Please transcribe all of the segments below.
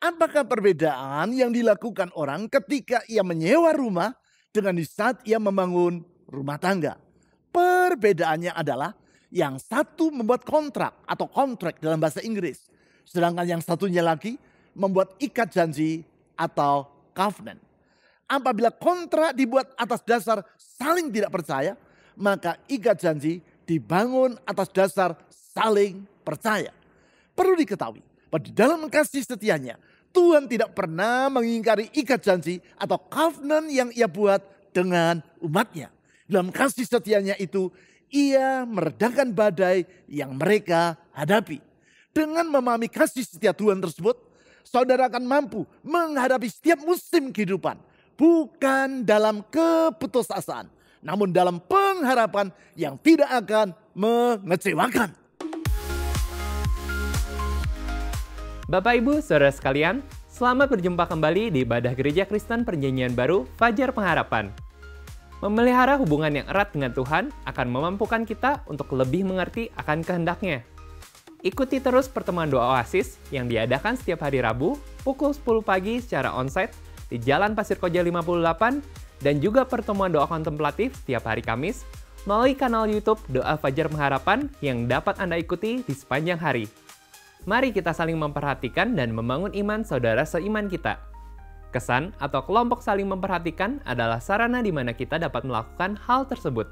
Apakah perbedaan yang dilakukan orang ketika ia menyewa rumah dengan di saat ia membangun rumah tangga? Perbedaannya adalah yang satu membuat kontrak atau kontrak dalam bahasa Inggris. Sedangkan yang satunya lagi membuat ikat janji atau covenant. Apabila kontrak dibuat atas dasar saling tidak percaya, maka ikat janji dibangun atas dasar saling percaya. Perlu diketahui bahwa di dalam kasih setianya, Tuhan tidak pernah mengingkari ikat janji atau covenant yang ia buat dengan umatnya. Dalam kasih setianya itu, ia meredakan badai yang mereka hadapi. Dengan memahami kasih setia Tuhan tersebut, saudara akan mampu menghadapi setiap musim kehidupan. Bukan dalam keputusasaan, namun dalam pengharapan yang tidak akan mengecewakan. Bapak Ibu, Saudara sekalian, selamat berjumpa kembali di Ibadah Gereja Kristen Perjanjian Baru Fajar Pengharapan. Memelihara hubungan yang erat dengan Tuhan akan memampukan kita untuk lebih mengerti akan kehendak-Nya. Ikuti terus pertemuan doa Oasis yang diadakan setiap hari Rabu pukul 10 pagi secara onsite di Jalan Pasir Koja 58 dan juga pertemuan doa kontemplatif setiap hari Kamis melalui kanal YouTube Doa Fajar Pengharapan yang dapat Anda ikuti di sepanjang hari. Mari kita saling memperhatikan dan membangun iman saudara seiman kita. Kesan atau kelompok saling memperhatikan adalah sarana di mana kita dapat melakukan hal tersebut.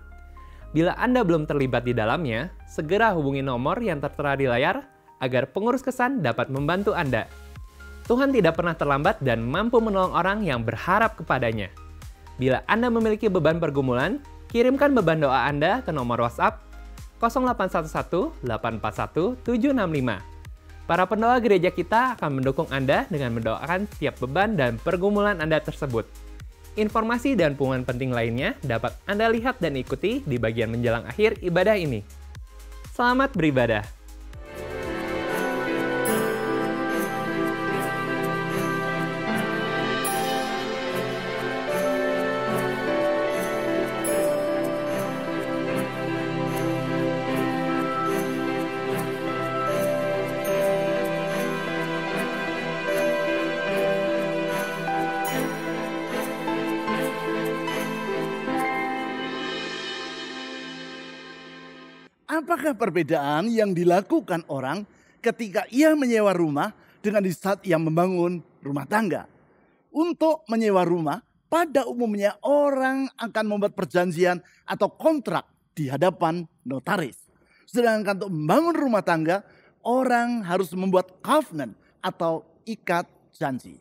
Bila Anda belum terlibat di dalamnya, segera hubungi nomor yang tertera di layar agar pengurus kesan dapat membantu Anda. Tuhan tidak pernah terlambat dan mampu menolong orang yang berharap kepadanya. Bila Anda memiliki beban pergumulan, kirimkan beban doa Anda ke nomor WhatsApp 0811 841 765. Para pendoa gereja kita akan mendukung Anda dengan mendoakan setiap beban dan pergumulan Anda tersebut. Informasi dan pengumuman penting lainnya dapat Anda lihat dan ikuti di bagian menjelang akhir ibadah ini. Selamat beribadah! Apakah perbedaan yang dilakukan orang ketika ia menyewa rumah dengan di saat ia membangun rumah tangga? Untuk menyewa rumah, pada umumnya orang akan membuat perjanjian atau kontrak di hadapan notaris. Sedangkan untuk membangun rumah tangga, orang harus membuat covenant atau ikat janji.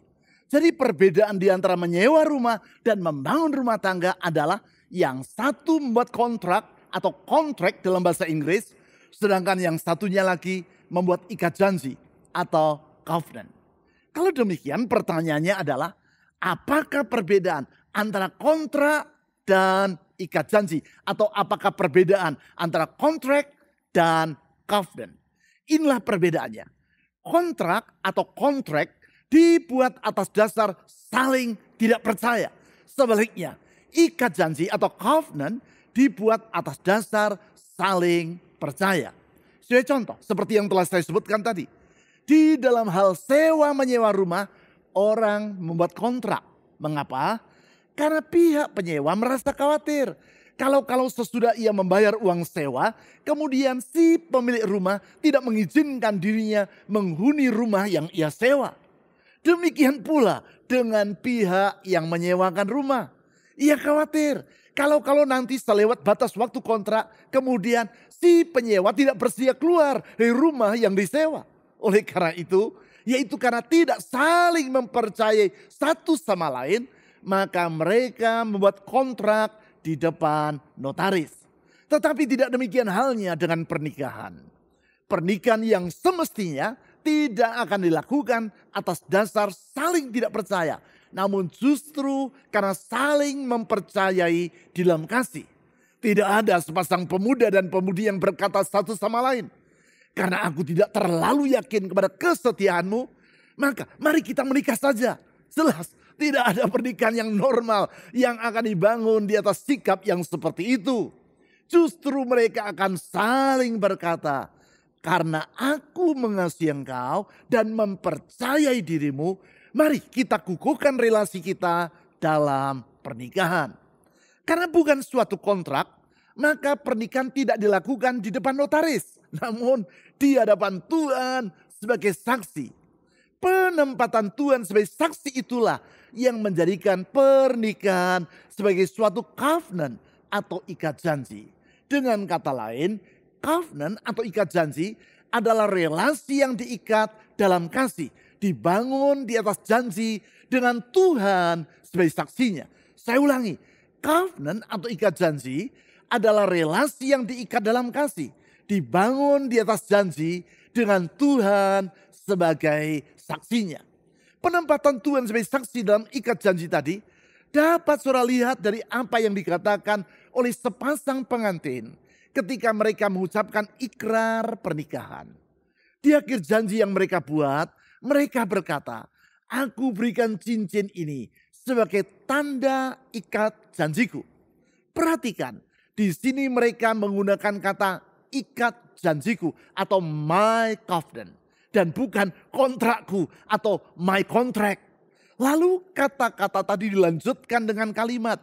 Jadi perbedaan di antara menyewa rumah dan membangun rumah tangga adalah yang satu membuat kontrak atau kontrak dalam bahasa Inggris, sedangkan yang satunya lagi membuat ikat janji atau covenant. Kalau demikian pertanyaannya adalah, apakah perbedaan antara kontrak dan ikat janji? Atau apakah perbedaan antara kontrak dan covenant? Inilah perbedaannya. Kontrak atau kontrak dibuat atas dasar saling tidak percaya. Sebaliknya, ikat janji atau covenant dibuat atas dasar saling percaya. Sebagai contoh, seperti yang telah saya sebutkan tadi. Di dalam hal sewa menyewa rumah, orang membuat kontrak. Mengapa? Karena pihak penyewa merasa khawatir. Kalau sesudah ia membayar uang sewa, kemudian si pemilik rumah tidak mengizinkan dirinya menghuni rumah yang ia sewa. Demikian pula dengan pihak yang menyewakan rumah. Ia khawatir. Kalau nanti selewat batas waktu kontrak, kemudian si penyewa tidak bersedia keluar dari rumah yang disewa. Oleh karena itu, yaitu karena tidak saling mempercayai satu sama lain, maka mereka membuat kontrak di depan notaris. Tetapi tidak demikian halnya dengan pernikahan. Pernikahan yang semestinya tidak akan dilakukan atas dasar saling tidak percaya. Namun justru karena saling mempercayai di dalam kasih. Tidak ada sepasang pemuda dan pemudi yang berkata satu sama lain, karena aku tidak terlalu yakin kepada kesetiaanmu, maka mari kita menikah saja. Jelas tidak ada pernikahan yang normal yang akan dibangun di atas sikap yang seperti itu. Justru mereka akan saling berkata, Karena aku mengasihi engkau dan mempercayai dirimu, mari kita kukuhkan relasi kita dalam pernikahan. Karena bukan suatu kontrak, maka pernikahan tidak dilakukan di depan notaris, namun di hadapan Tuhan sebagai saksi. Penempatan Tuhan sebagai saksi itulah yang menjadikan pernikahan sebagai suatu covenant atau ikat janji. Dengan kata lain, covenant atau ikat janji adalah relasi yang diikat dalam kasih, dibangun di atas janji dengan Tuhan sebagai saksinya. Saya ulangi, covenant atau ikat janji adalah relasi yang diikat dalam kasih, dibangun di atas janji dengan Tuhan sebagai saksinya. Penempatan Tuhan sebagai saksi dalam ikat janji tadi dapat saudara lihat dari apa yang dikatakan oleh sepasang pengantin ketika mereka mengucapkan ikrar pernikahan. Di akhir janji yang mereka buat, mereka berkata, "Aku berikan cincin ini sebagai tanda ikat janjiku." Perhatikan, di sini mereka menggunakan kata ikat janjiku atau my covenant. Dan bukan kontrakku atau my contract. Lalu kata-kata tadi dilanjutkan dengan kalimat,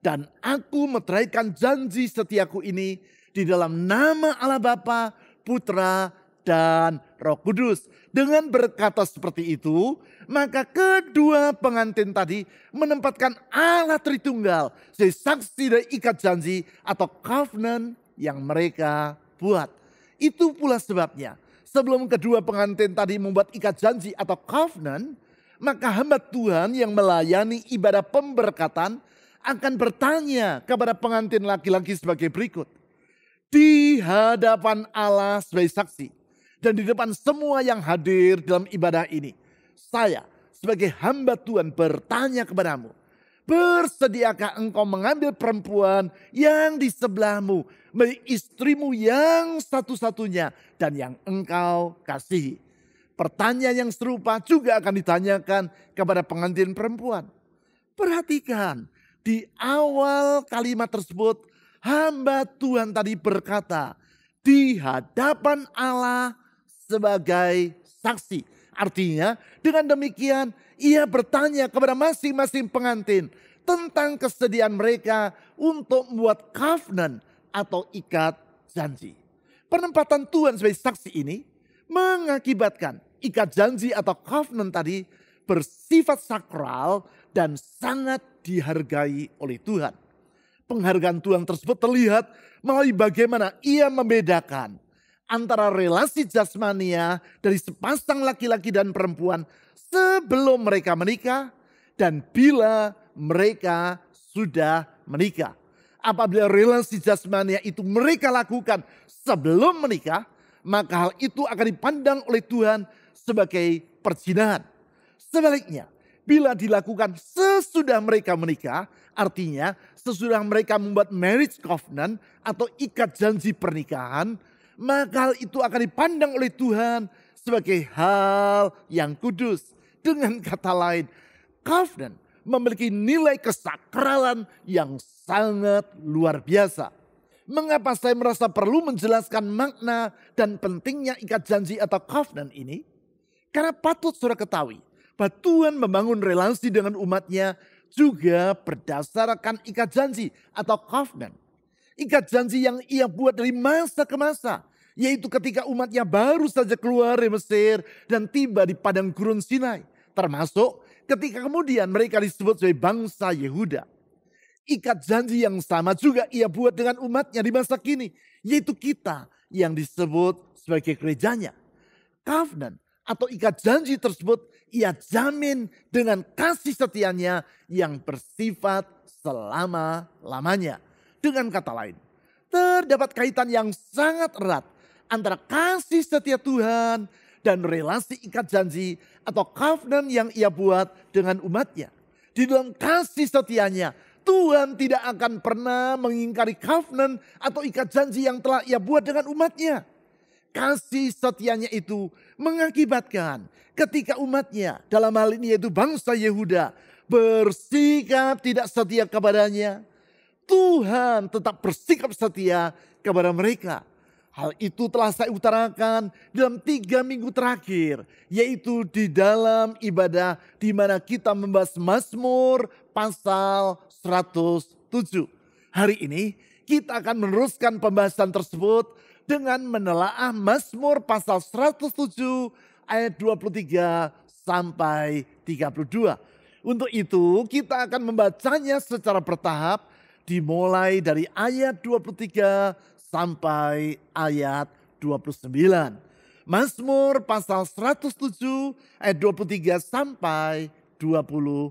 "Dan aku meteraikan janji setiaku ini di dalam nama Allah Bapa, Putra, dan Roh Kudus." Dengan berkata seperti itu, maka kedua pengantin tadi menempatkan Allah Tritunggal sebagai saksi dari ikat janji atau covenant yang mereka buat. Itu pula sebabnya sebelum kedua pengantin tadi membuat ikat janji atau covenant, maka hamba Tuhan yang melayani ibadah pemberkatan akan bertanya kepada pengantin laki-laki sebagai berikut. Di hadapan Allah sebagai saksi dan di depan semua yang hadir dalam ibadah ini, saya sebagai hamba Tuhan bertanya kepadamu, bersediakah engkau mengambil perempuan yang di sebelahmu, istrimu yang satu-satunya dan yang engkau kasihi? Pertanyaan yang serupa juga akan ditanyakan kepada pengantin perempuan. Perhatikan, di awal kalimat tersebut hamba Tuhan tadi berkata, di hadapan Allah sebagai saksi. Artinya dengan demikian ia bertanya kepada masing-masing pengantin tentang kesediaan mereka untuk membuat covenant atau ikat janji. Penempatan Tuhan sebagai saksi ini mengakibatkan ikat janji atau covenant tadi bersifat sakral dan sangat dihargai oleh Tuhan. Penghargaan Tuhan tersebut terlihat melalui bagaimana ia membedakan antara relasi jasmania dari sepasang laki-laki dan perempuan sebelum mereka menikah dan bila mereka sudah menikah. Apabila relasi jasmania itu mereka lakukan sebelum menikah, maka hal itu akan dipandang oleh Tuhan sebagai perzinahan. Sebaliknya, bila dilakukan sesudah mereka menikah, artinya sesudah mereka membuat marriage covenant atau ikat janji pernikahan, maka hal itu akan dipandang oleh Tuhan sebagai hal yang kudus. Dengan kata lain, covenant memiliki nilai kesakralan yang sangat luar biasa. Mengapa saya merasa perlu menjelaskan makna dan pentingnya ikat janji atau covenant ini? Karena patut saudara ketahui bahwa Tuhan membangun relasi dengan umatnya juga berdasarkan ikat janji atau covenant. Ikat janji yang ia buat dari masa ke masa. Yaitu ketika umatnya baru saja keluar dari Mesir dan tiba di padang gurun Sinai. Termasuk ketika kemudian mereka disebut sebagai bangsa Yehuda. Ikat janji yang sama juga ia buat dengan umatnya di masa kini. Yaitu kita yang disebut sebagai gerejanya. Covenant atau ikat janji tersebut ia jamin dengan kasih setianya yang bersifat selama-lamanya. Dengan kata lain, terdapat kaitan yang sangat erat antara kasih setia Tuhan dan relasi ikat janji atau covenant yang ia buat dengan umatnya. Di dalam kasih setianya, Tuhan tidak akan pernah mengingkari covenant atau ikat janji yang telah ia buat dengan umatnya. Kasih setianya itu mengakibatkan ketika umatnya, dalam hal ini yaitu bangsa Yehuda, bersikap tidak setia kepadanya, Tuhan tetap bersikap setia kepada mereka. Hal itu telah saya utarakan dalam 3 minggu terakhir, yaitu di dalam ibadah di mana kita membahas Mazmur pasal 107. Hari ini kita akan meneruskan pembahasan tersebut dengan menelaah Mazmur pasal 107 ayat 23 sampai 32. Untuk itu kita akan membacanya secara bertahap dimulai dari ayat 23 sampai ayat 29. Mazmur pasal 107 ayat 23 sampai 29.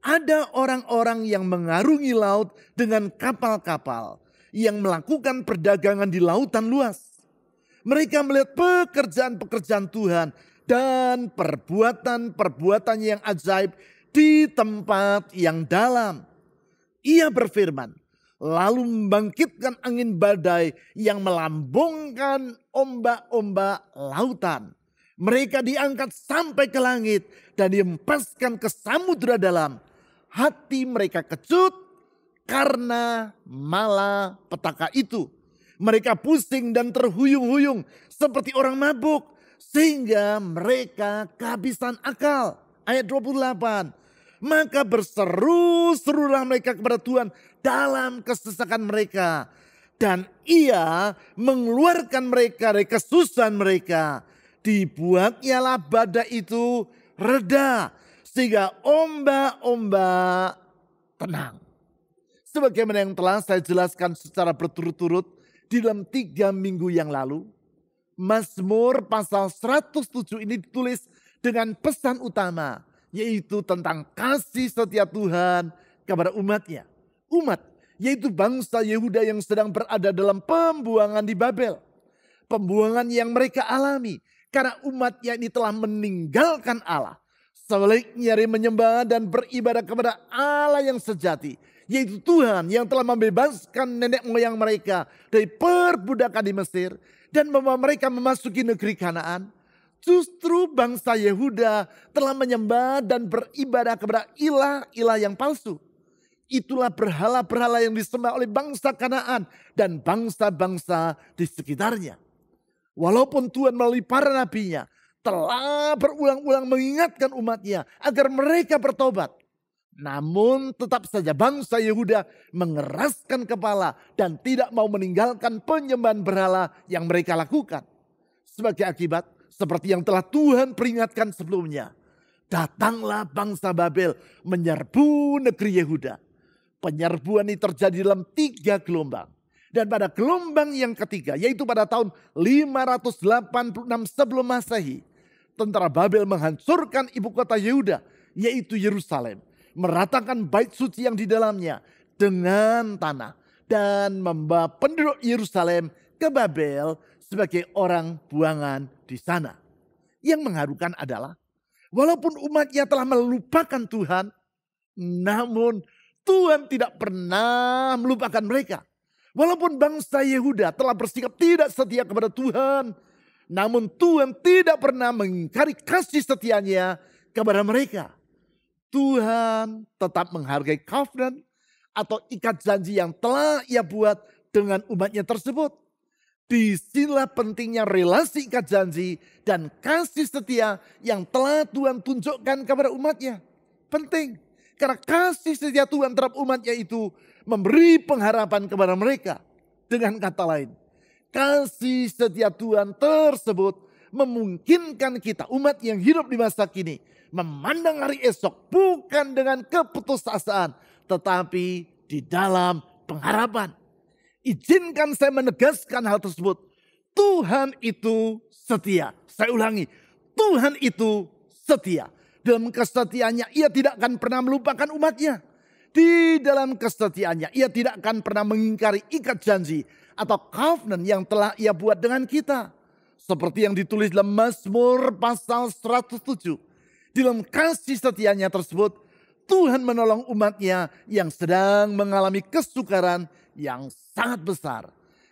Ada orang-orang yang mengarungi laut dengan kapal-kapal yang melakukan perdagangan di lautan luas. Mereka melihat pekerjaan-pekerjaan Tuhan dan perbuatan-perbuatan yang ajaib di tempat yang dalam. Ia berfirman, lalu membangkitkan angin badai yang melambungkan ombak-ombak lautan. Mereka diangkat sampai ke langit dan dihempaskan ke samudera dalam. Hati mereka kecut karena malapetaka itu. Mereka pusing dan terhuyung-huyung seperti orang mabuk sehingga mereka kehabisan akal. Ayat 28. Maka berseru-serulah mereka kepada Tuhan dalam kesesakan mereka. Dan ia mengeluarkan mereka dari kesusahan mereka. Dibuatnyalah badai itu reda sehingga ombak-ombak tenang. Sebagaimana yang telah saya jelaskan secara berturut-turut di dalam 3 minggu yang lalu. Mazmur pasal 107 ini ditulis dengan pesan utama. Yaitu tentang kasih setia Tuhan kepada umatnya. Umat, yaitu bangsa Yehuda yang sedang berada dalam pembuangan di Babel. Pembuangan yang mereka alami karena umatnya ini telah meninggalkan Allah. Sebaliknya menyembah dan beribadah kepada Allah yang sejati. Yaitu Tuhan yang telah membebaskan nenek moyang mereka dari perbudakan di Mesir. Dan membawa mereka memasuki negeri Kanaan. Justru bangsa Yehuda telah menyembah dan beribadah kepada ilah-ilah yang palsu. Itulah berhala-berhala yang disembah oleh bangsa Kanaan dan bangsa-bangsa di sekitarnya. Walaupun Tuhan melalui para nabinya telah berulang-ulang mengingatkan umatnya agar mereka bertobat. Namun tetap saja bangsa Yehuda mengeraskan kepala dan tidak mau meninggalkan penyembahan berhala yang mereka lakukan. Sebagai akibat, seperti yang telah Tuhan peringatkan sebelumnya. Datanglah bangsa Babel menyerbu negeri Yehuda. Penyerbuan ini terjadi dalam 3 gelombang. Dan pada gelombang yang ketiga, yaitu pada tahun 586 sebelum Masehi. Tentara Babel menghancurkan ibu kota Yehuda, yaitu Yerusalem. Meratakan bait suci yang di dalamnya dengan tanah. Dan membawa penduduk Yerusalem ke Babel sebagai orang buangan di sana. Yang mengharukan adalah walaupun umatnya telah melupakan Tuhan, namun Tuhan tidak pernah melupakan mereka. Walaupun bangsa Yehuda telah bersikap tidak setia kepada Tuhan, namun Tuhan tidak pernah mengingkari kasih setianya kepada mereka. Tuhan tetap menghargai covenant atau ikat janji yang telah ia buat dengan umatnya tersebut. Disinilah pentingnya relasi ikat janji dan kasih setia yang telah Tuhan tunjukkan kepada umatnya. Penting, karena kasih setia Tuhan terhadap umatnya itu memberi pengharapan kepada mereka. Dengan kata lain, kasih setia Tuhan tersebut memungkinkan kita umat yang hidup di masa kini memandang hari esok bukan dengan keputusasaan, tetapi di dalam pengharapan. Izinkan saya menegaskan hal tersebut. Tuhan itu setia. Saya ulangi, Tuhan itu setia. Dalam kesetiaannya ia tidak akan pernah melupakan umatnya. Di dalam kesetiaannya ia tidak akan pernah mengingkari ikat janji atau covenant yang telah ia buat dengan kita. Seperti yang ditulis dalam Mazmur pasal 107. Di dalam kasih setianya tersebut, Tuhan menolong umatnya yang sedang mengalami kesukaran yang sangat besar.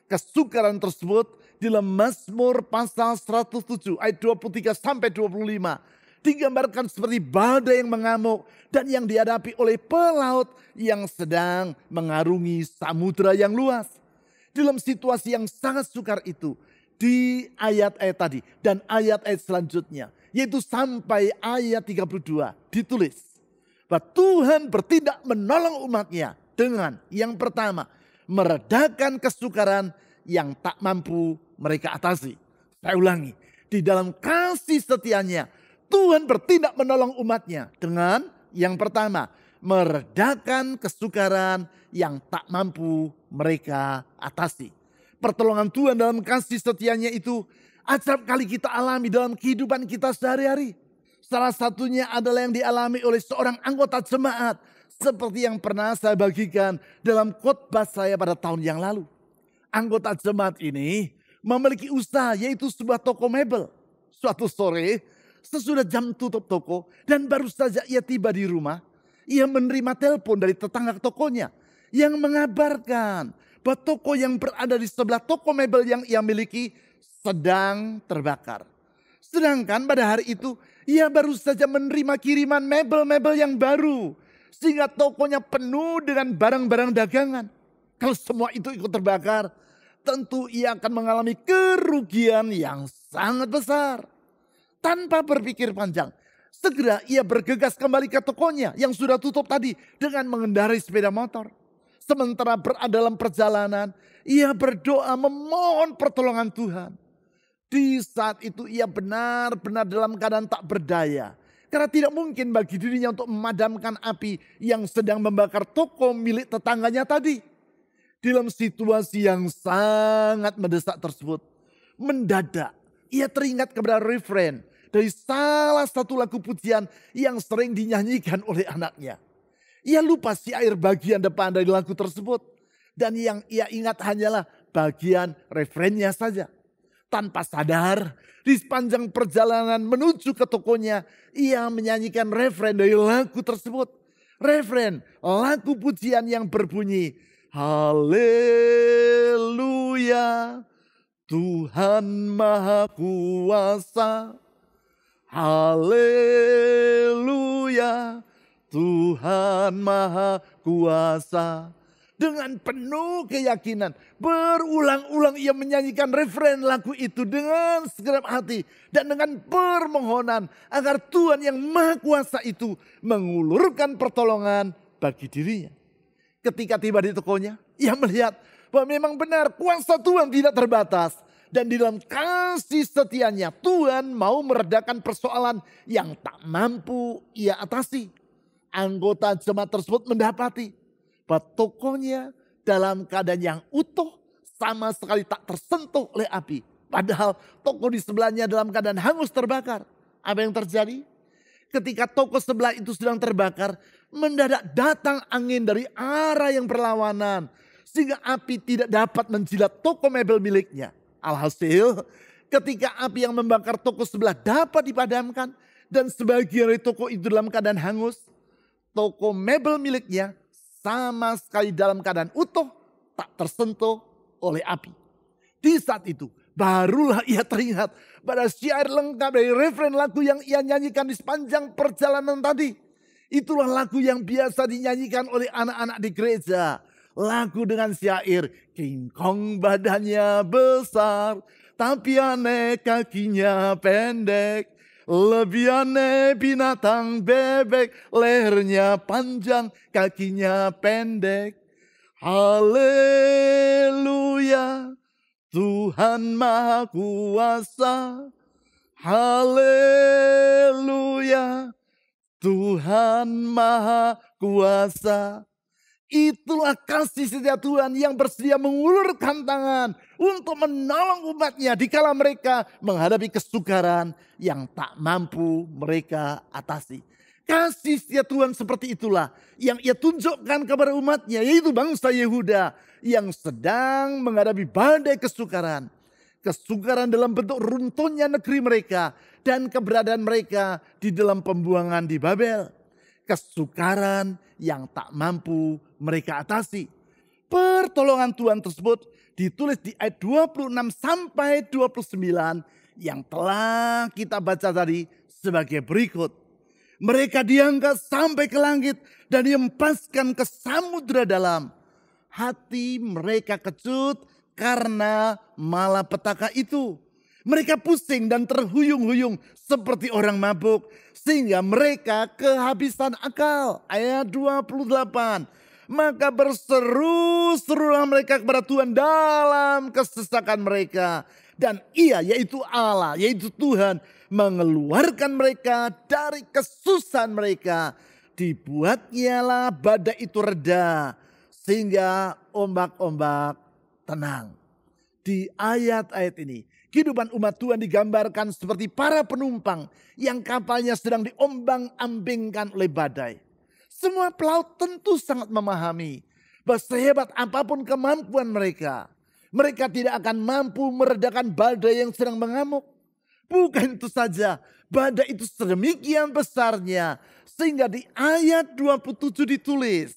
Kesukaran tersebut di dalam Mazmur pasal 107 ayat 23 sampai 25 digambarkan seperti badai yang mengamuk dan yang dihadapi oleh pelaut yang sedang mengarungi samudera yang luas. dalam situasi yang sangat sukar itu. Di ayat-ayat tadi dan ayat-ayat selanjutnya. Yaitu sampai ayat 32 ditulis. Bahwa Tuhan bertindak menolong umatnya dengan yang pertama. Meredakan kesukaran yang tak mampu mereka atasi. Saya ulangi. Di dalam kasih setianya Tuhan bertindak menolong umatnya dengan yang pertama. Meredakan kesukaran yang tak mampu mereka atasi. Pertolongan Tuhan dalam kasih setianya itu acap kali kita alami dalam kehidupan kita sehari-hari. Salah satunya adalah yang dialami oleh seorang anggota jemaat. Seperti yang pernah saya bagikan dalam khotbah saya pada tahun yang lalu. Anggota jemaat ini memiliki usaha yaitu sebuah toko mebel. Suatu sore sesudah jam tutup toko dan baru saja ia tiba di rumah. Ia menerima telepon dari tetangga tokonya yang mengabarkan bahwa toko yang berada di sebelah toko mebel yang ia miliki sedang terbakar. Sedangkan pada hari itu ia baru saja menerima kiriman mebel-mebel yang baru. Sehingga tokonya penuh dengan barang-barang dagangan. Kalau semua itu ikut terbakar, tentu ia akan mengalami kerugian yang sangat besar. Tanpa berpikir panjang, segera ia bergegas kembali ke tokonya yang sudah tutup tadi dengan mengendarai sepeda motor. Sementara berada dalam perjalanan, ia berdoa memohon pertolongan Tuhan. Di saat itu ia benar-benar dalam keadaan tak berdaya. Karena tidak mungkin bagi dirinya untuk memadamkan api yang sedang membakar toko milik tetangganya tadi. Dalam situasi yang sangat mendesak tersebut, mendadak ia teringat kepada refrain dari salah satu lagu pujian yang sering dinyanyikan oleh anaknya. Ia lupa syair bagian depan dari lagu tersebut. Dan yang ia ingat hanyalah bagian refrennya saja. Tanpa sadar, di sepanjang perjalanan menuju ke tokonya, ia menyanyikan refren dari lagu tersebut. Refren lagu pujian yang berbunyi, Haleluya, Tuhan Maha Kuasa. Haleluya, Tuhan Maha Kuasa. Dengan penuh keyakinan, berulang-ulang ia menyanyikan refren lagu itu dengan segenap hati. Dan dengan permohonan agar Tuhan yang Maha Kuasa itu mengulurkan pertolongan bagi dirinya. Ketika tiba di tokonya, ia melihat bahwa memang benar kuasa Tuhan tidak terbatas. Dan di dalam kasih setianya Tuhan mau meredakan persoalan yang tak mampu ia atasi. Anggota jemaat tersebut mendapati bahwa tokonya dalam keadaan yang utuh sama sekali tak tersentuh oleh api. Padahal toko di sebelahnya dalam keadaan hangus terbakar. Apa yang terjadi? Ketika toko sebelah itu sedang terbakar, mendadak datang angin dari arah yang berlawanan. Sehingga api tidak dapat menjilat toko mebel miliknya. Alhasil ketika api yang membakar toko sebelah dapat dipadamkan dan sebagian dari toko itu dalam keadaan hangus, toko mebel miliknya sama sekali dalam keadaan utuh, tak tersentuh oleh api. Di saat itu barulah ia teringat pada syair lengkap dari refren lagu yang ia nyanyikan di sepanjang perjalanan tadi. Itulah lagu yang biasa dinyanyikan oleh anak-anak di gereja. Lagu dengan syair, King Kong badannya besar, tapi aneh kakinya pendek. Lebih aneh binatang bebek, lehernya panjang, kakinya pendek. Haleluya, Tuhan Maha Kuasa. Haleluya, Tuhan Maha Kuasa. Itulah kasih setia Tuhan yang bersedia mengulurkan tangan untuk menolong umatnya dikala mereka menghadapi kesukaran yang tak mampu mereka atasi. Kasih setia Tuhan seperti itulah yang ia tunjukkan kepada umatnya, yaitu bangsa Yehuda yang sedang menghadapi badai kesukaran. Kesukaran dalam bentuk runtuhnya negeri mereka dan keberadaan mereka di dalam pembuangan di Babel. Kesukaran yang tak mampu mereka atasi. Pertolongan Tuhan tersebut ditulis di ayat 26 sampai 29 yang telah kita baca tadi sebagai berikut. Mereka diangkat sampai ke langit dan dihempaskan ke samudera dalam. Hati mereka kecut karena malapetaka itu. Mereka pusing dan terhuyung-huyung seperti orang mabuk, sehingga mereka kehabisan akal. Ayat 28. Maka berseru-serulah mereka kepada Tuhan dalam kesesakan mereka. Dan Ia, yaitu Allah, yaitu Tuhan, mengeluarkan mereka dari kesusahan mereka. Dibuatnyalah badai itu reda, sehingga ombak-ombak tenang. Di ayat-ayat ini, kehidupan umat Tuhan digambarkan seperti para penumpang yang kapalnya sedang diombang-ambingkan oleh badai. Semua pelaut tentu sangat memahami bahwa sehebat apapun kemampuan mereka, mereka tidak akan mampu meredakan badai yang sedang mengamuk. Bukan itu saja, badai itu sedemikian besarnya sehingga di ayat 27 ditulis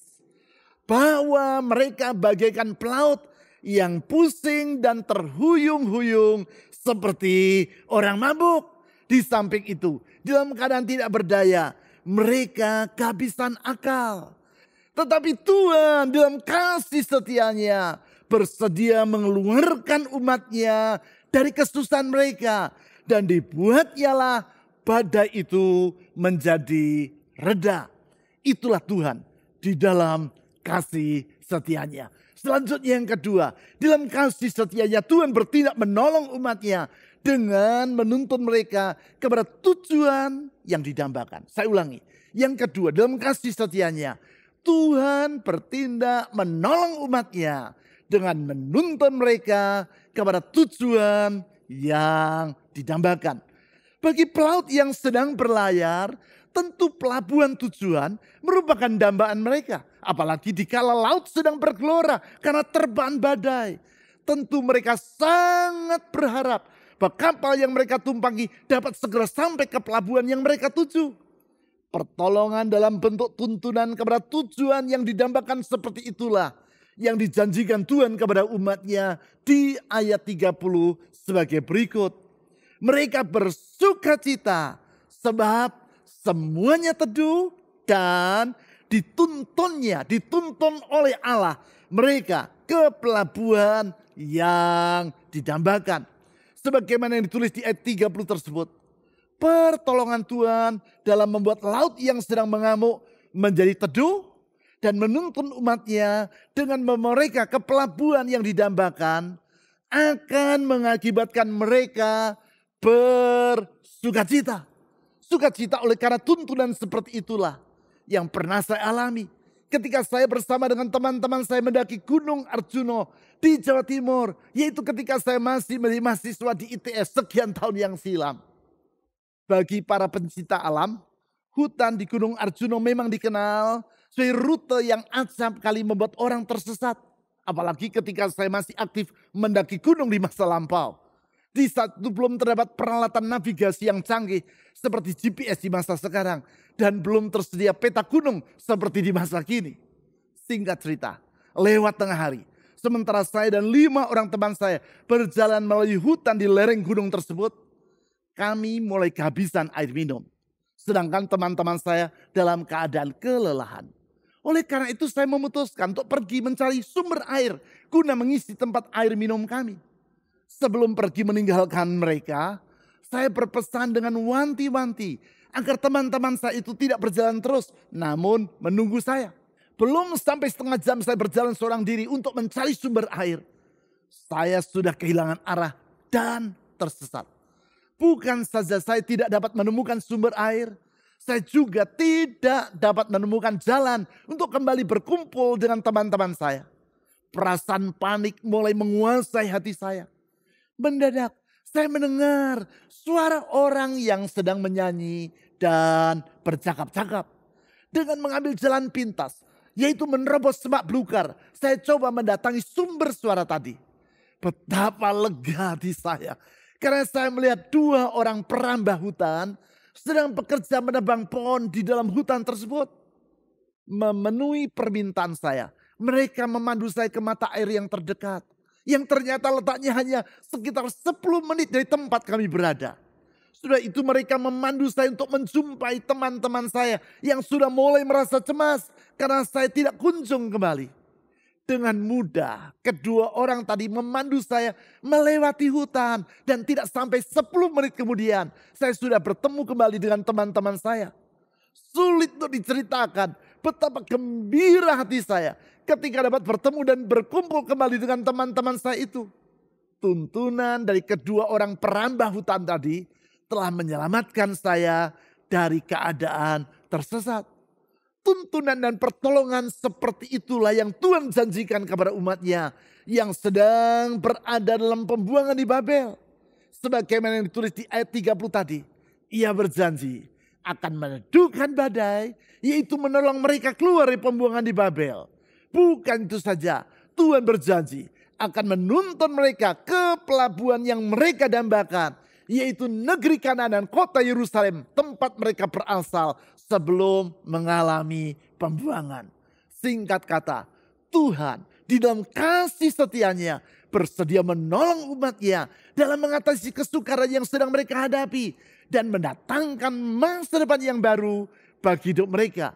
bahwa mereka bagaikan pelaut yang pusing dan terhuyung-huyung seperti orang mabuk. Di samping itu, dalam keadaan tidak berdaya, mereka kehabisan akal. Tetapi Tuhan dalam kasih setianya bersedia mengeluarkan umatnya dari kesusahan mereka. Dan dibuat ialah badai itu menjadi reda. Itulah Tuhan di dalam kasih setianya. Selanjutnya yang kedua, dalam kasih setianya Tuhan bertindak menolong umatnya dengan menuntun mereka kepada tujuan yang didambakan. Saya ulangi, yang kedua dalam kasih setianya Tuhan bertindak menolong umatnya dengan menuntun mereka kepada tujuan yang didambakan. Bagi pelaut yang sedang berlayar, tentu pelabuhan tujuan merupakan dambaan mereka. Apalagi dikala laut sedang bergelora karena terbahan badai. Tentu mereka sangat berharap bahwa kapal yang mereka tumpangi dapat segera sampai ke pelabuhan yang mereka tuju. Pertolongan dalam bentuk tuntunan kepada tujuan yang didambakan seperti itulah yang dijanjikan Tuhan kepada umatnya di ayat 30 sebagai berikut. Mereka bersukacita sebab semuanya teduh dan dituntun oleh Allah mereka ke pelabuhan yang didambakan. Sebagaimana yang ditulis di ayat 30 tersebut. Pertolongan Tuhan dalam membuat laut yang sedang mengamuk menjadi teduh dan menuntun umatnya dengan membawa mereka ke pelabuhan yang didambakan akan mengakibatkan mereka bersukacita. Sukacita oleh karena tuntunan seperti itulah yang pernah saya alami. Ketika saya bersama dengan teman-teman saya mendaki Gunung Arjuna di Jawa Timur. Yaitu ketika saya masih menjadi mahasiswa di ITS sekian tahun yang silam. Bagi para pencinta alam, hutan di Gunung Arjuna memang dikenal sebagai rute yang acap kali membuat orang tersesat. Apalagi ketika saya masih aktif mendaki gunung di masa lampau. Di saat itu belum terdapat peralatan navigasi yang canggih seperti GPS di masa sekarang. Dan belum tersedia peta gunung seperti di masa kini. Singkat cerita, lewat tengah hari. Sementara saya dan 5 orang teman saya berjalan melalui hutan di lereng gunung tersebut. Kami mulai kehabisan air minum. Sedangkan teman-teman saya dalam keadaan kelelahan. Oleh karena itu saya memutuskan untuk pergi mencari sumber air guna mengisi tempat air minum kami. Sebelum pergi meninggalkan mereka, saya berpesan dengan wanti-wanti agar teman-teman saya itu tidak berjalan terus, namun menunggu saya. Belum sampai setengah jam saya berjalan seorang diri untuk mencari sumber air. Saya sudah kehilangan arah dan tersesat. Bukan saja saya tidak dapat menemukan sumber air, saya juga tidak dapat menemukan jalan untuk kembali berkumpul dengan teman-teman saya. Perasaan panik mulai menguasai hati saya. Mendadak saya mendengar suara orang yang sedang menyanyi dan bercakap-cakap. Dengan mengambil jalan pintas, yaitu menerobos semak belukar, saya coba mendatangi sumber suara tadi. Betapa lega hati saya. Karena saya melihat 2 orang perambah hutan sedang bekerja menebang pohon di dalam hutan tersebut. Memenuhi permintaan saya. Mereka memandu saya ke mata air yang terdekat. Yang ternyata letaknya hanya sekitar 10 menit dari tempat kami berada. Sudah itu mereka memandu saya untuk menjumpai teman-teman saya yang sudah mulai merasa cemas karena saya tidak kunjung kembali. Dengan mudah kedua orang tadi memandu saya melewati hutan. Dan tidak sampai 10 menit kemudian saya sudah bertemu kembali dengan teman-teman saya. Sulit untuk diceritakan betapa gembira hati saya ketika dapat bertemu dan berkumpul kembali dengan teman-teman saya itu. Tuntunan dari kedua orang perambah hutan tadi telah menyelamatkan saya dari keadaan tersesat. Tuntunan dan pertolongan seperti itulah yang Tuhan janjikan kepada umatnya yang sedang berada dalam pembuangan di Babel. Sebagaimana yang ditulis di ayat 30 tadi. Ia berjanji akan meneduhkan badai, yaitu menolong mereka keluar dari pembuangan di Babel. Bukan itu saja, Tuhan berjanji akan menuntun mereka ke pelabuhan yang mereka dambakan, yaitu negeri Kanaan dan kota Yerusalem, tempat mereka berasal sebelum mengalami pembuangan. Singkat kata, Tuhan di dalam kasih setianya bersedia menolong umatnya dalam mengatasi kesukaran yang sedang mereka hadapi dan mendatangkan masa depan yang baru bagi hidup mereka.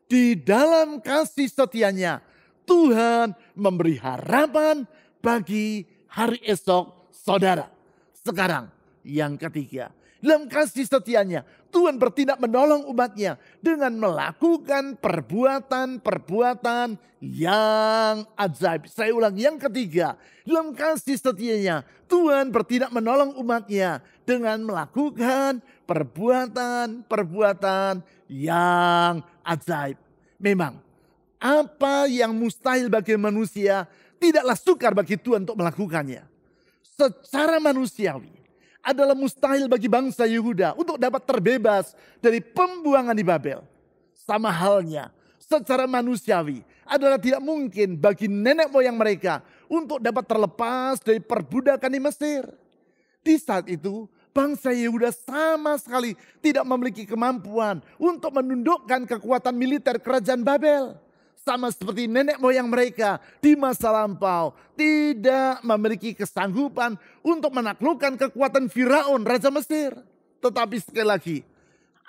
Di dalam kasih setianya, Tuhan memberi harapan bagi hari esok saudara. Sekarang yang ketiga, dalam kasih setianya Tuhan bertindak menolong umatnya dengan melakukan perbuatan-perbuatan yang ajaib. Saya ulang, yang ketiga, dalam kasih setianya Tuhan bertindak menolong umatnya dengan melakukan perbuatan-perbuatan yang ajaib. Memang apa yang mustahil bagi manusia tidaklah sukar bagi Tuhan untuk melakukannya. Secara manusiawi adalah mustahil bagi bangsa Yehuda untuk dapat terbebas dari pembuangan di Babel. Sama halnya secara manusiawi adalah tidak mungkin bagi nenek moyang mereka untuk dapat terlepas dari perbudakan di Mesir. Di saat itu bangsa Yehuda sama sekali tidak memiliki kemampuan untuk menundukkan kekuatan militer kerajaan Babel. Sama seperti nenek moyang mereka di masa lampau tidak memiliki kesanggupan untuk menaklukkan kekuatan Firaun, Raja Mesir. Tetapi sekali lagi,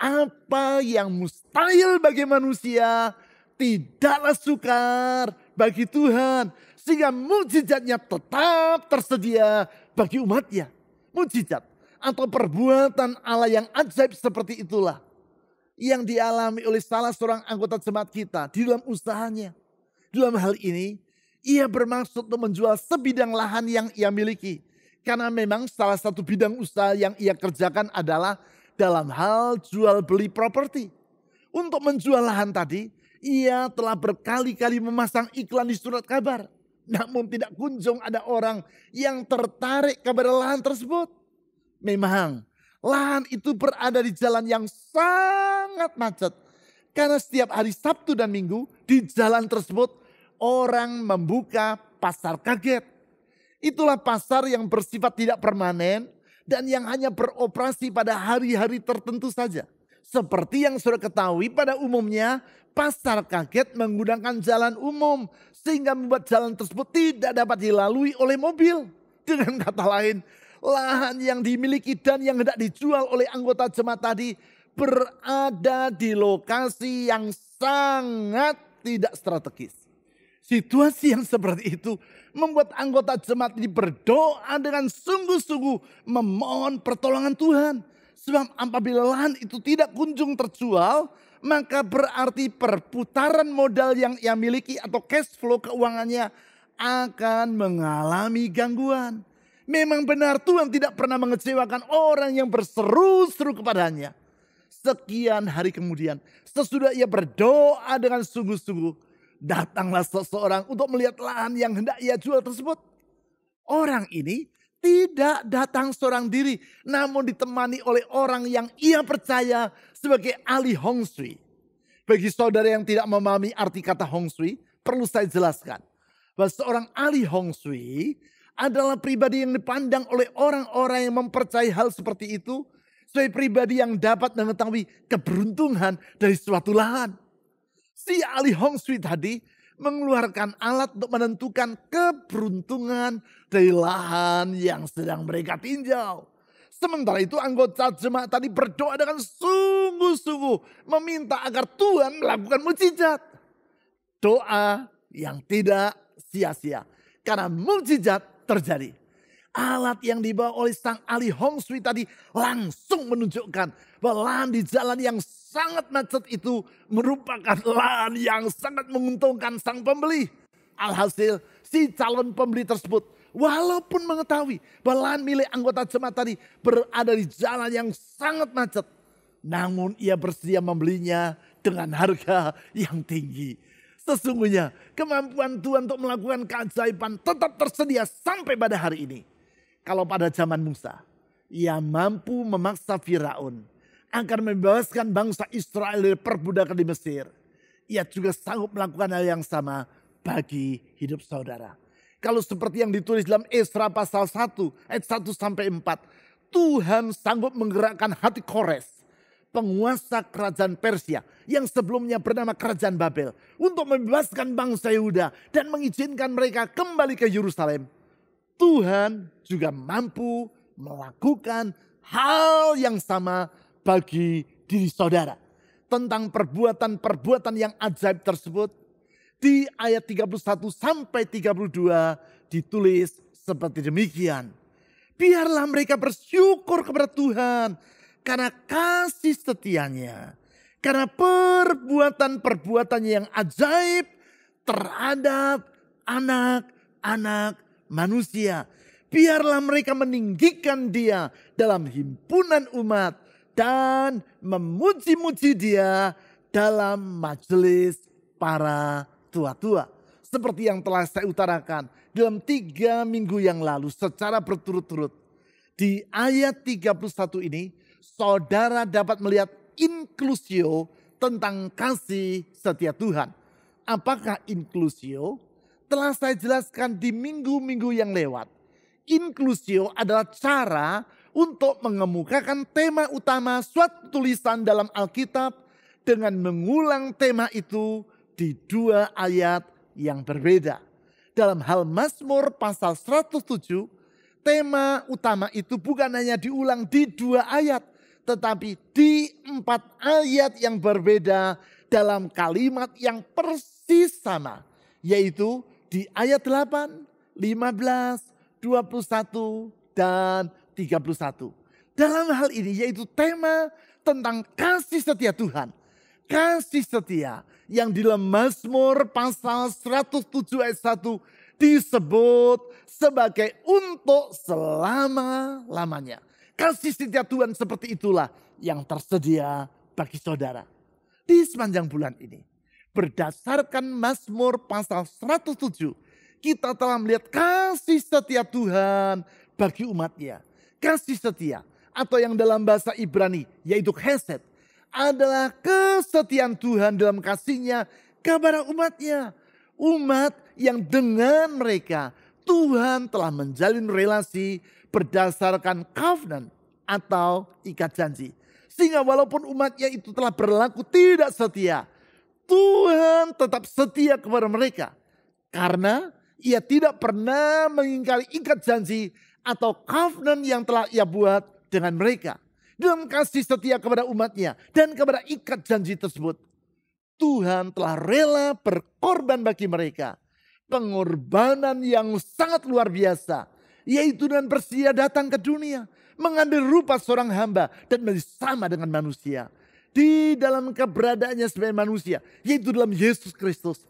apa yang mustahil bagi manusia tidaklah sukar bagi Tuhan. Sehingga mukjizatnya tetap tersedia bagi umatnya. Mukjizat atau perbuatan Allah yang ajaib seperti itulah yang dialami oleh salah seorang anggota jemaat kita di dalam usahanya. Dalam hal ini, ia bermaksud untuk menjual sebidang lahan yang ia miliki. Karena memang salah satu bidang usaha yang ia kerjakan adalah dalam hal jual beli properti. Untuk menjual lahan tadi, ia telah berkali-kali memasang iklan di surat kabar. Namun tidak kunjung ada orang yang tertarik kepada lahan tersebut. Memang lahan itu berada di jalan yang sangat macet. Karena setiap hari Sabtu dan Minggu di jalan tersebut orang membuka pasar kaget. Itulah pasar yang bersifat tidak permanen dan yang hanya beroperasi pada hari-hari tertentu saja. Seperti yang sudah ketahui pada umumnya pasar kaget menggunakan jalan umum sehingga membuat jalan tersebut tidak dapat dilalui oleh mobil. Dengan kata lain, lahan yang dimiliki dan yang hendak dijual oleh anggota jemaat tadi berada di lokasi yang sangat tidak strategis. Situasi yang seperti itu membuat anggota jemaat ini berdoa dengan sungguh-sungguh memohon pertolongan Tuhan. Sebab apabila lahan itu tidak kunjung terjual, maka berarti perputaran modal yang ia miliki atau cash flow keuangannya akan mengalami gangguan. Memang benar Tuhan tidak pernah mengecewakan orang yang berseru-seru kepadanya. Sekian hari kemudian, sesudah ia berdoa dengan sungguh-sungguh, datanglah seseorang untuk melihat lahan yang hendak ia jual tersebut. Orang ini tidak datang seorang diri, namun ditemani oleh orang yang ia percaya sebagai ahli Hong Shui. Bagi saudara yang tidak memahami arti kata Hong Shui, perlu saya jelaskan bahwa seorang ahli Hong Shui adalah pribadi yang dipandang oleh orang-orang yang mempercayai hal seperti itu sebagai pribadi yang dapat mengetahui keberuntungan dari suatu lahan. Si ahli Hong Shui tadi mengeluarkan alat untuk menentukan keberuntungan dari lahan yang sedang mereka tinjau. Sementara itu anggota jemaat tadi berdoa dengan sungguh-sungguh meminta agar Tuhan melakukan mukjizat. Doa yang tidak sia-sia. Karena mukjizat terjadi. Alat yang dibawa oleh sang ahli Hong Sui tadi langsung menunjukkan bahwa lahan di jalan yang sangat macet itu merupakan lahan yang sangat menguntungkan sang pembeli. Alhasil si calon pembeli tersebut walaupun mengetahui bahwa lahan milik anggota jemaat tadi berada di jalan yang sangat macet, namun ia bersedia membelinya dengan harga yang tinggi. Sesungguhnya kemampuan Tuhan untuk melakukan keajaiban tetap tersedia sampai pada hari ini. Kalau pada zaman Musa, ia mampu memaksa Firaun akan membebaskan bangsa Israel dari perbudakan di Mesir. Ia juga sanggup melakukan hal yang sama bagi hidup saudara. Kalau seperti yang ditulis dalam Esra pasal 1 ayat 1 sampai 4. Tuhan sanggup menggerakkan hati Kores, penguasa kerajaan Persia yang sebelumnya bernama kerajaan Babel, untuk membebaskan bangsa Yehuda dan mengizinkan mereka kembali ke Yerusalem. Tuhan juga mampu melakukan hal yang sama bagi diri saudara. Tentang perbuatan-perbuatan yang ajaib tersebut, di ayat 31 sampai 32 ditulis seperti demikian. Biarlah mereka bersyukur kepada Tuhan karena kasih setianya. Karena perbuatan-perbuatannya yang ajaib terhadap anak-anak manusia. Biarlah mereka meninggikan dia dalam himpunan umat dan memuji-muji dia dalam majelis para tua-tua. Seperti yang telah saya utarakan dalam 3 minggu yang lalu secara berturut-turut. Di ayat 31 ini saudara dapat melihat inklusio tentang kasih setia Tuhan. Apakah inklusio? Telah saya jelaskan di minggu-minggu yang lewat. Inklusio adalah cara untuk mengemukakan tema utama suatu tulisan dalam Alkitab dengan mengulang tema itu di 2 ayat yang berbeda. Dalam hal Mazmur pasal 107, tema utama itu bukan hanya diulang di 2 ayat, tetapi di 4 ayat yang berbeda dalam kalimat yang persis sama, yaitu di ayat 8, 15, 21, dan 31. Dalam hal ini yaitu tema tentang kasih setia Tuhan. Kasih setia yang di dalam Mazmur pasal 107 ayat 1 disebut sebagai untuk selama-lamanya. Kasih setia Tuhan seperti itulah yang tersedia bagi saudara. Di sepanjang bulan ini, berdasarkan Mazmur pasal 107, kita telah melihat kasih setia Tuhan bagi umatnya. Kasih setia atau yang dalam bahasa Ibrani yaitu chesed adalah kesetiaan Tuhan dalam kasihnya kepada umatnya. Umat yang dengan mereka Tuhan telah menjalin relasi berdasarkan covenant atau ikat janji. Sehingga walaupun umatnya itu telah berlaku tidak setia, Tuhan tetap setia kepada mereka. Karena ia tidak pernah mengingkari ikat janji atau covenant yang telah ia buat dengan mereka. Dalam kasih setia kepada umatnya dan kepada ikat janji tersebut, Tuhan telah rela berkorban bagi mereka. Pengorbanan yang sangat luar biasa, yaitu dengan bersedia datang ke dunia, mengambil rupa seorang hamba dan menjadi sama dengan manusia. Di dalam keberadaannya sebagai manusia, yaitu dalam Yesus Kristus,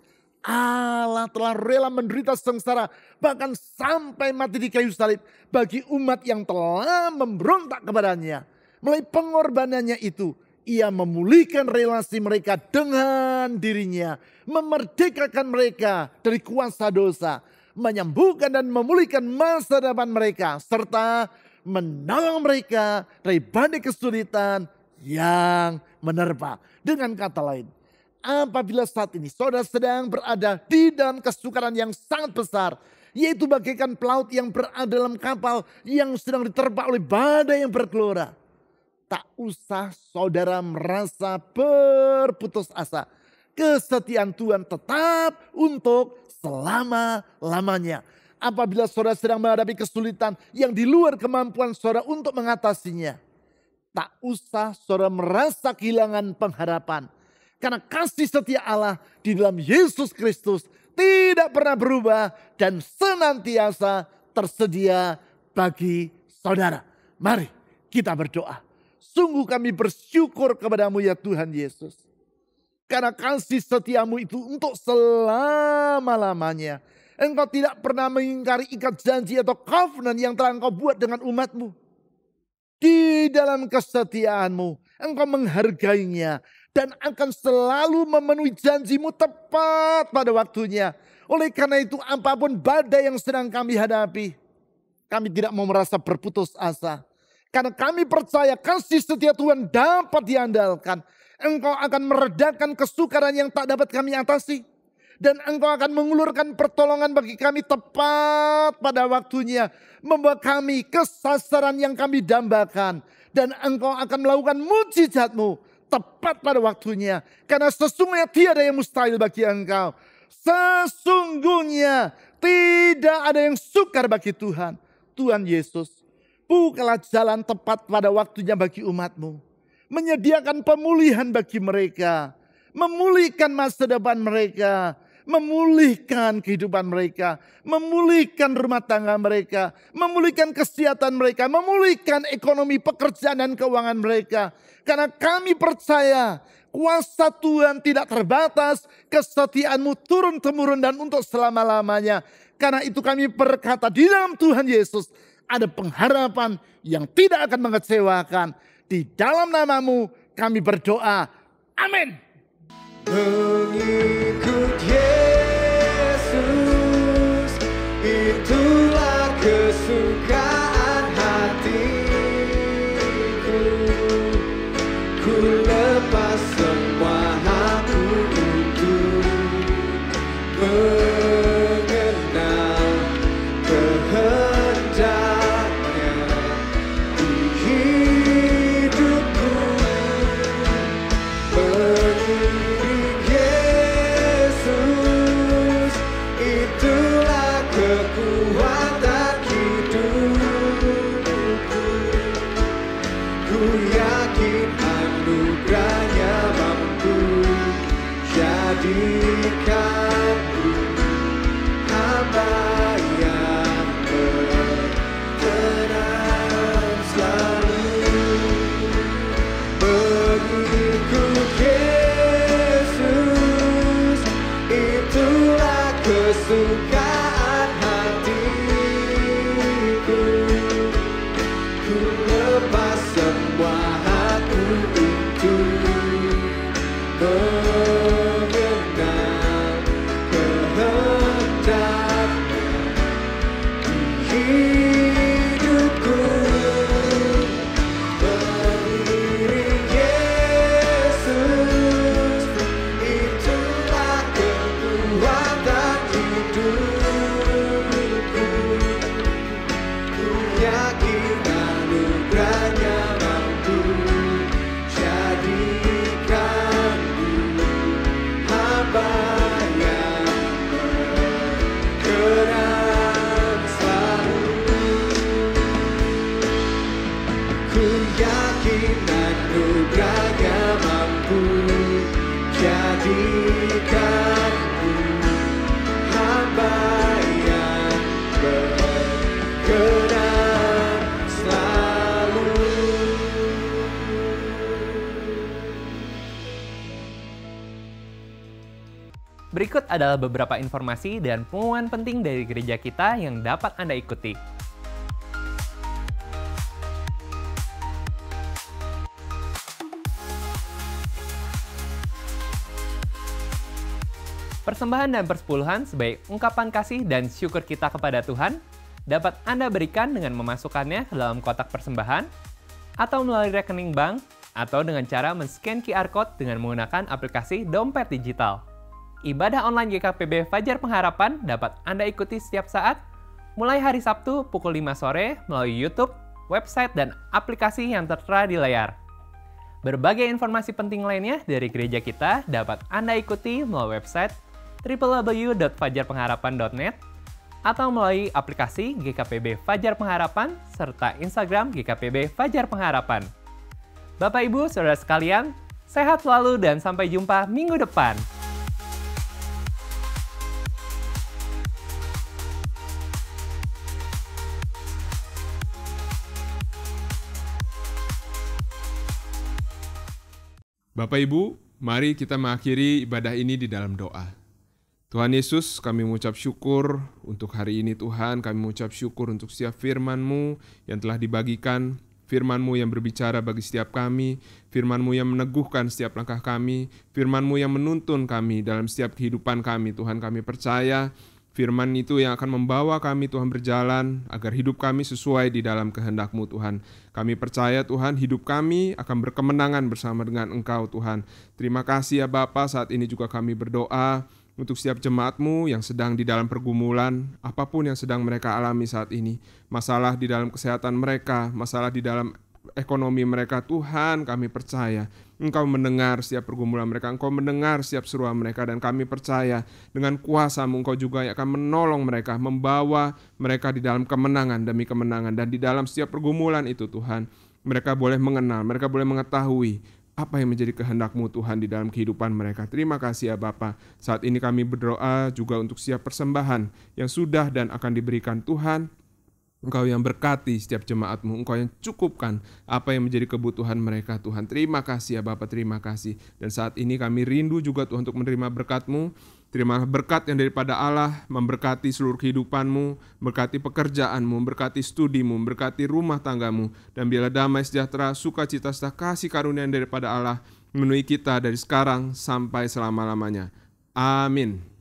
Allah telah rela menderita sengsara, bahkan sampai mati di kayu salib bagi umat yang telah memberontak kepadanya. Melalui pengorbanannya itu, ia memulihkan relasi mereka dengan dirinya, memerdekakan mereka dari kuasa dosa, menyembuhkan dan memulihkan masa depan mereka, serta menolong mereka dari badai kesulitan yang menerpa. Dengan kata lain, apabila saat ini saudara sedang berada di dalam kesukaran yang sangat besar, yaitu bagaikan pelaut yang berada dalam kapal yang sedang diterpa oleh badai yang bergelora, tak usah saudara merasa berputus asa. Kesetiaan Tuhan tetap untuk selama-lamanya. Apabila saudara sedang menghadapi kesulitan yang di luar kemampuan saudara untuk mengatasinya, tak usah saudara merasa kehilangan pengharapan. Karena kasih setia Allah di dalam Yesus Kristus tidak pernah berubah dan senantiasa tersedia bagi saudara. Mari kita berdoa. Sungguh kami bersyukur kepadamu ya Tuhan Yesus. Karena kasih setiamu itu untuk selama-lamanya. Engkau tidak pernah mengingkari ikat janji atau covenant yang telah engkau buat dengan umatmu. Di dalam kesetiaanmu, engkau menghargainya. Dan akan selalu memenuhi janjimu tepat pada waktunya. Oleh karena itu apapun badai yang sedang kami hadapi, kami tidak mau merasa berputus asa. Karena kami percaya kasih setia Tuhan dapat diandalkan. Engkau akan meredakan kesukaran yang tak dapat kami atasi. Dan engkau akan mengulurkan pertolongan bagi kami tepat pada waktunya. Membawa kami ke sasaran yang kami dambakan. Dan engkau akan melakukan mujizatmu tepat pada waktunya. Karena sesungguhnya tiada yang mustahil bagi engkau. Sesungguhnya tidak ada yang sukar bagi Tuhan. Tuhan Yesus, bukalah jalan tepat pada waktunya bagi umatmu. Menyediakan pemulihan bagi mereka. Memulihkan masa depan mereka. Memulihkan kehidupan mereka. Memulihkan rumah tangga mereka. Memulihkan kesehatan mereka. Memulihkan ekonomi, pekerjaan dan keuangan mereka. Karena kami percaya kuasa Tuhan tidak terbatas. Kesetiaanmu turun-temurun dan untuk selama-lamanya. Karena itu kami berkata di dalam Tuhan Yesus ada pengharapan yang tidak akan mengecewakan. Di dalam namamu kami berdoa. Amin. Mengikut Yesus, itulah kesukaan hatiku. Ku lepas semua hakku untuk mengenal kehendaknya di hidupku. Mengiring Yesus, itulah kekuatan hidupku. Ku yakin anugerahnya mampu jadikanku hamba yang berkenan selalu. Mengikut Yesus, itulah kesukaan hatiku. Ku lepas semua hakku untuk mengenal kehendaknya di hidupku. Mengiring Yesus, itulah kekuatan hidupku. Ku yakin anugerahnya mampu jadikanku hamba yang berkenan selalu. Ku yakin anugerahnya mampu jadikanku hamba yang berkenan selalu. Berikut adalah beberapa informasi dan pengumuman penting dari gereja kita yang dapat Anda ikuti. Persembahan dan persepuluhan sebagai ungkapan kasih dan syukur kita kepada Tuhan dapat Anda berikan dengan memasukkannya ke dalam kotak persembahan atau melalui rekening bank atau dengan cara men-scan QR Code dengan menggunakan aplikasi dompet digital. Ibadah online GKPB Fajar Pengharapan dapat Anda ikuti setiap saat mulai hari Sabtu pukul 5 sore melalui YouTube, website, dan aplikasi yang tertera di layar. Berbagai informasi penting lainnya dari gereja kita dapat Anda ikuti melalui website www.fajarpengharapan.net atau melalui aplikasi GKPB Fajar Pengharapan serta Instagram GKPB Fajar Pengharapan. Bapak Ibu, Saudara sekalian, sehat selalu dan sampai jumpa minggu depan. Bapak Ibu, mari kita mengakhiri ibadah ini di dalam doa. Tuhan Yesus, kami mengucap syukur untuk hari ini Tuhan. Kami mengucap syukur untuk setiap firman-Mu yang telah dibagikan, firman-Mu yang berbicara bagi setiap kami, firman-Mu yang meneguhkan setiap langkah kami, firman-Mu yang menuntun kami dalam setiap kehidupan kami. Tuhan, kami percaya firman itu yang akan membawa kami Tuhan berjalan agar hidup kami sesuai di dalam kehendak-Mu Tuhan. Kami percaya Tuhan hidup kami akan berkemenangan bersama dengan Engkau Tuhan. Terima kasih ya Bapa, saat ini juga kami berdoa untuk setiap jemaat-Mu yang sedang di dalam pergumulan, apapun yang sedang mereka alami saat ini. Masalah di dalam kesehatan mereka, masalah di dalam ekonomi mereka, Tuhan kami percaya Engkau mendengar setiap pergumulan mereka, Engkau mendengar setiap seruan mereka, dan kami percaya dengan kuasa-Mu Engkau juga yang akan menolong mereka, membawa mereka di dalam kemenangan demi kemenangan. Dan di dalam setiap pergumulan itu Tuhan, mereka boleh mengenal, mereka boleh mengetahui apa yang menjadi kehendak-Mu Tuhan di dalam kehidupan mereka. Terima kasih ya Bapa. Saat ini kami berdoa juga untuk setiap persembahan yang sudah dan akan diberikan Tuhan. Engkau yang berkati setiap jemaat-Mu, Engkau yang cukupkan apa yang menjadi kebutuhan mereka Tuhan. Terima kasih ya Bapa, terima kasih. Dan saat ini kami rindu juga Tuhan untuk menerima berkat-Mu. Terima berkat yang daripada Allah, memberkati seluruh kehidupan-Mu, berkati pekerjaan-Mu, berkati studi-Mu, berkati rumah tangga-Mu. Dan biarlah damai sejahtera, sukacita serta kasih karunia yang daripada Allah memenuhi kita dari sekarang sampai selama-lamanya. Amin.